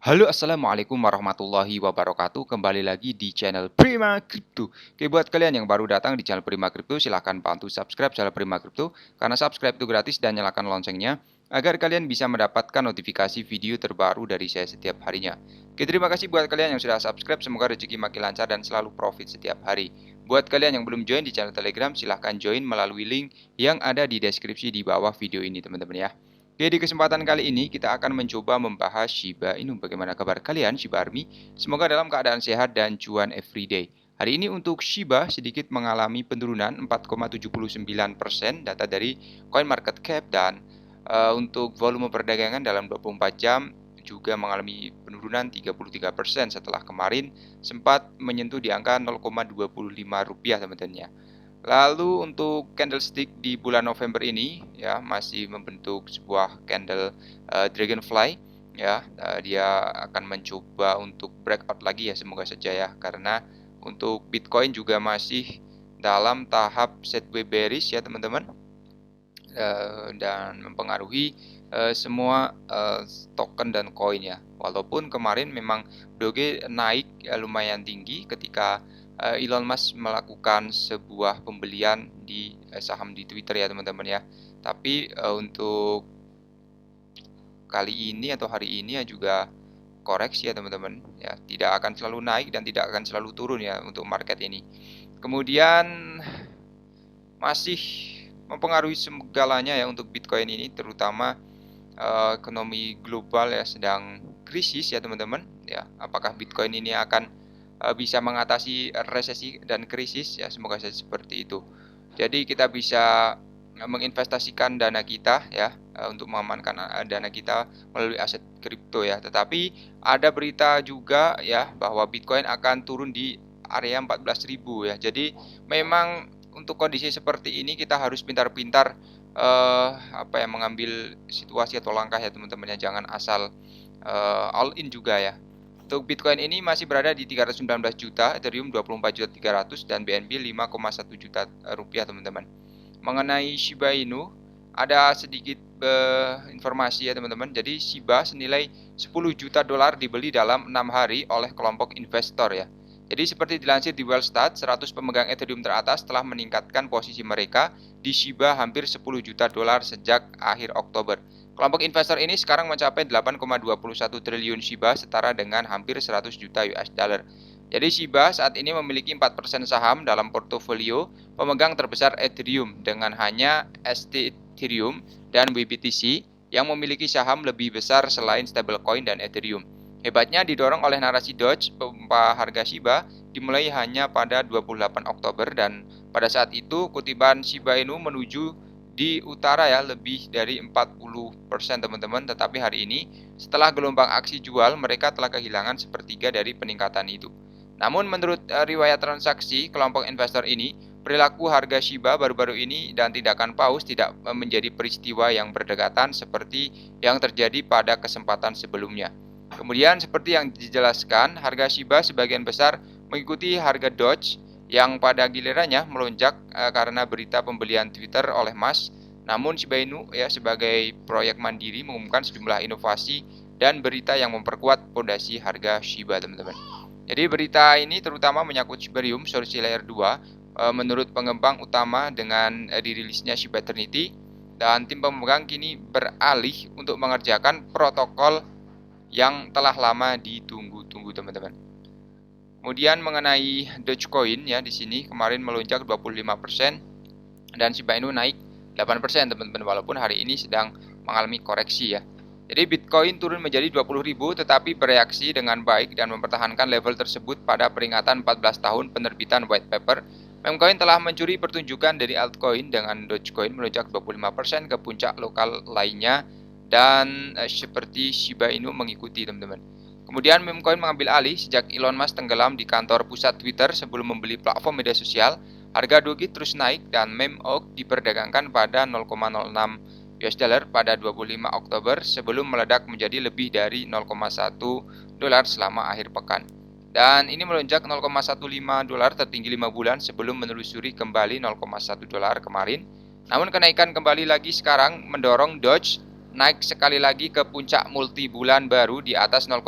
Halo, assalamualaikum warahmatullahi wabarakatuh. Kembali lagi di channel Prima Crypto. Oke, buat kalian yang baru datang di channel Prima Crypto, silahkan bantu subscribe channel Prima Crypto karena subscribe itu gratis dan nyalakan loncengnya agar kalian bisa mendapatkan notifikasi video terbaru dari saya setiap harinya. Oke, terima kasih buat kalian yang sudah subscribe. Semoga rezeki makin lancar dan selalu profit setiap hari. Buat kalian yang belum join di channel Telegram, silahkan join melalui link yang ada di deskripsi di bawah video ini, teman-teman ya. Oke, di kesempatan kali ini kita akan mencoba membahas Shiba Inu. Bagaimana kabar kalian, Shiba Army? Semoga dalam keadaan sehat dan cuan everyday. Hari ini untuk Shiba sedikit mengalami penurunan 4,79% data dari CoinMarketCap dan untuk volume perdagangan dalam 24 jam juga mengalami penurunan 33% setelah kemarin sempat menyentuh di angka 0,25 rupiah, teman-teman ya. Lalu untuk candlestick di bulan November ini ya masih membentuk sebuah candle dragonfly ya. Dia akan mencoba untuk breakout lagi ya, semoga saja ya, karena untuk Bitcoin juga masih dalam tahap sideways bearish ya, teman-teman. Dan mempengaruhi semua token dan koin ya. Walaupun kemarin memang Doge naik lumayan tinggi ketika Elon Musk melakukan sebuah pembelian di saham di Twitter ya, teman-teman ya. Tapi untuk kali ini atau hari ini ya juga koreksi ya, teman-teman ya. Tidak akan selalu naik dan tidak akan selalu turun ya untuk market ini. Kemudian masih mempengaruhi segalanya ya untuk Bitcoin ini, terutama ekonomi global ya sedang krisis ya, teman-teman ya. Apakah Bitcoin ini akan bisa mengatasi resesi dan krisis ya, semoga saja seperti itu. Jadi kita bisa menginvestasikan dana kita ya, untuk mengamankan dana kita melalui aset kripto ya. Tetapi ada berita juga ya bahwa Bitcoin akan turun di area 14.000 ya. Jadi memang untuk kondisi seperti ini kita harus pintar-pintar mengambil situasi atau langkah ya, teman-teman ya. Jangan asal all in juga ya. Untuk Bitcoin ini masih berada di 319 juta, Ethereum 24.300.000 dan BNB 5,1 juta rupiah, teman-teman. Mengenai Shiba Inu ada sedikit informasi ya, teman-teman. Jadi Shiba senilai 10 juta dolar dibeli dalam 6 hari oleh kelompok investor ya. Jadi seperti dilansir di Wellstat, 100 pemegang Ethereum teratas telah meningkatkan posisi mereka di Shiba hampir 10 juta dolar sejak akhir Oktober. Kelompok investor ini sekarang mencapai 8,21 triliun Shiba, setara dengan hampir 100 juta US dollar. Jadi Shiba saat ini memiliki 4% saham dalam portofolio pemegang terbesar Ethereum dengan hanya ST Ethereum dan WBTC yang memiliki saham lebih besar selain stablecoin dan Ethereum. Hebatnya didorong oleh narasi Doge, pompa harga Shiba dimulai hanya pada 28 Oktober dan pada saat itu kutipan Shiba Inu menuju di utara ya lebih dari 40%, teman-teman. Tetapi hari ini setelah gelombang aksi jual mereka telah kehilangan sepertiga dari peningkatan itu. Namun menurut riwayat transaksi kelompok investor ini, perilaku harga Shiba baru-baru ini dan tindakan paus tidak menjadi peristiwa yang berdekatan seperti yang terjadi pada kesempatan sebelumnya. Kemudian seperti yang dijelaskan, harga Shiba sebagian besar mengikuti harga Doge yang pada gilirannya melonjak karena berita pembelian Twitter oleh Musk. Namun Shiba Inu ya sebagai proyek mandiri mengumumkan sejumlah inovasi dan berita yang memperkuat fondasi harga Shiba, teman-teman. Jadi berita ini terutama menyangkut Shibarium solusi layer 2 menurut pengembang utama dengan dirilisnya Shiba Eternity, dan tim pemegang kini beralih untuk mengerjakan protokol yang telah lama ditunggu-tunggu, teman-teman. Kemudian mengenai Dogecoin ya, di sini kemarin melonjak 25% dan Shiba Inu naik 8%, teman-teman, walaupun hari ini sedang mengalami koreksi ya. Jadi Bitcoin turun menjadi 20.000 tetapi bereaksi dengan baik dan mempertahankan level tersebut pada peringatan 14 tahun penerbitan white paper. Memcoin telah mencuri pertunjukan dari altcoin dengan Dogecoin melonjak 25% ke puncak lokal lainnya dan seperti Shiba Inu mengikuti, teman-teman. Kemudian Memecoin mengambil alih sejak Elon Musk tenggelam di kantor pusat Twitter sebelum membeli platform media sosial. Harga Doge terus naik dan Memecoin diperdagangkan pada 0,06 US dollar pada 25 Oktober sebelum meledak menjadi lebih dari 0,1 dolar selama akhir pekan. Dan ini melonjak 0,15 dolar tertinggi 5 bulan sebelum menelusuri kembali 0,1 dolar kemarin. Namun kenaikan kembali lagi sekarang mendorong Doge naik sekali lagi ke puncak multi bulan baru di atas 0,1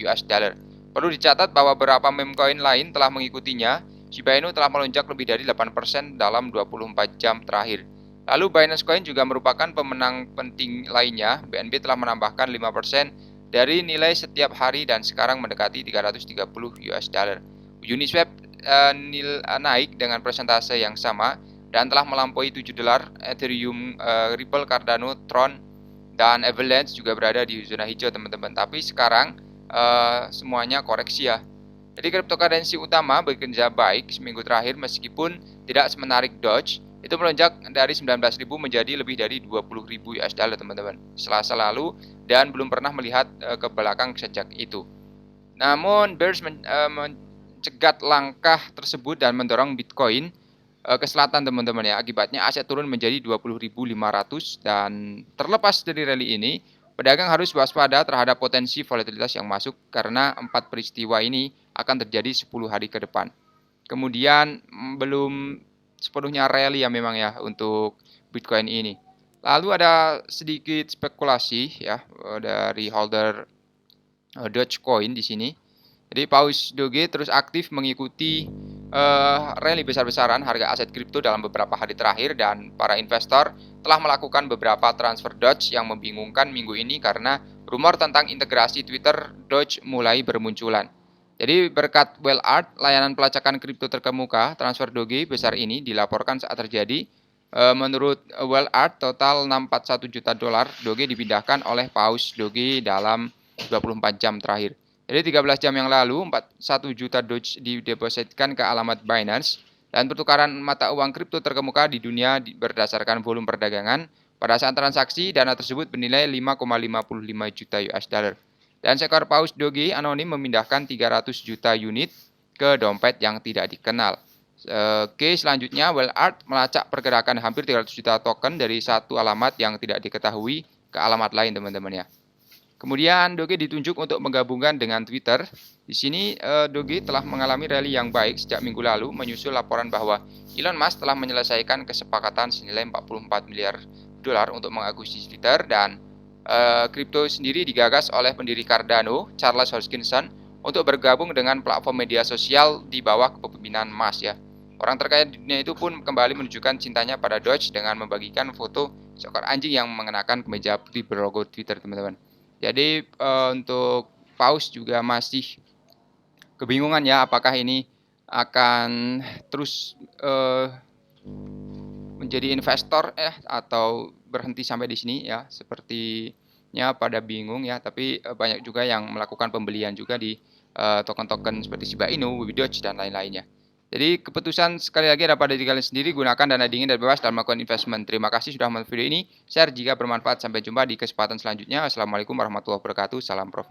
US dollar. Perlu dicatat bahwa beberapa meme coin lain telah mengikutinya. Shiba Inu telah melonjak lebih dari 8% dalam 24 jam terakhir. Lalu Binance Coin juga merupakan pemenang penting lainnya. BNB telah menambahkan 5% dari nilai setiap hari dan sekarang mendekati 330 US dollar. Uniswap naik dengan persentase yang sama dan telah melampaui 7 dolar. Ethereum, Ripple, Cardano, Tron, dan Avalanche juga berada di zona hijau teman-teman. Tapi sekarang semuanya koreksi ya. Jadi cryptocurrency utama bekerja baik seminggu terakhir meskipun tidak semenarik Doge. Itu melonjak dari 19.000 menjadi lebih dari 20.000 US dollar teman-teman Selasa lalu dan belum pernah melihat ke belakang sejak itu. Namun bears mencegat langkah tersebut dan mendorong Bitcoin ke selatan teman-teman ya. Akibatnya aset turun menjadi 20.500 dan terlepas dari rally ini, pedagang harus waspada terhadap potensi volatilitas yang masuk karena 4 peristiwa ini akan terjadi 10 hari ke depan. Kemudian belum sepenuhnya rally ya memang ya untuk Bitcoin ini. Lalu ada sedikit spekulasi ya dari holder Dogecoin di sini. Jadi Paus Doge terus aktif mengikuti rally besar-besaran harga aset kripto dalam beberapa hari terakhir dan para investor telah melakukan beberapa transfer Doge yang membingungkan minggu ini karena rumor tentang integrasi Twitter Doge mulai bermunculan. Jadi berkat Wellart, layanan pelacakan kripto terkemuka, transfer Doge besar ini dilaporkan saat terjadi. Menurut Wellart, total 641 juta dolar Doge dipindahkan oleh Paus Doge dalam 24 jam terakhir. Jadi 13 jam yang lalu 41 juta Doge didepositkan ke alamat Binance dan pertukaran mata uang kripto terkemuka di dunia berdasarkan volume perdagangan. Pada saat transaksi, dana tersebut bernilai 5,55 juta US dollar. Dan seekor Paus Doge anonim memindahkan 300 juta unit ke dompet yang tidak dikenal. Oke, selanjutnya Wellart melacak pergerakan hampir 300 juta token dari satu alamat yang tidak diketahui ke alamat lain teman-teman ya. Kemudian Doge ditunjuk untuk menggabungkan dengan Twitter. Di sini Doge telah mengalami rally yang baik sejak minggu lalu menyusul laporan bahwa Elon Musk telah menyelesaikan kesepakatan senilai 44 miliar dolar untuk mengakuisisi Twitter dan kripto sendiri digagas oleh pendiri Cardano, Charles Hoskinson, untuk bergabung dengan platform media sosial di bawah kepemimpinan Musk ya. Orang terkaya di dunia itu pun kembali menunjukkan cintanya pada Doge dengan membagikan foto seekor anjing yang mengenakan kemeja putih berlogo Twitter teman-teman. Jadi untuk Paus juga masih kebingungan ya apakah ini akan terus menjadi investor atau berhenti sampai di sini ya, sepertinya pada bingung ya, tapi banyak juga yang melakukan pembelian juga di token-token seperti Shiba Inu, Doge dan lain-lainnya. Jadi keputusan sekali lagi ada pada diri kalian sendiri, gunakan dana dingin dan bebas dalam melakukan investment. Terima kasih sudah menonton video ini, share jika bermanfaat, sampai jumpa di kesempatan selanjutnya. Assalamualaikum warahmatullahi wabarakatuh, salam profit.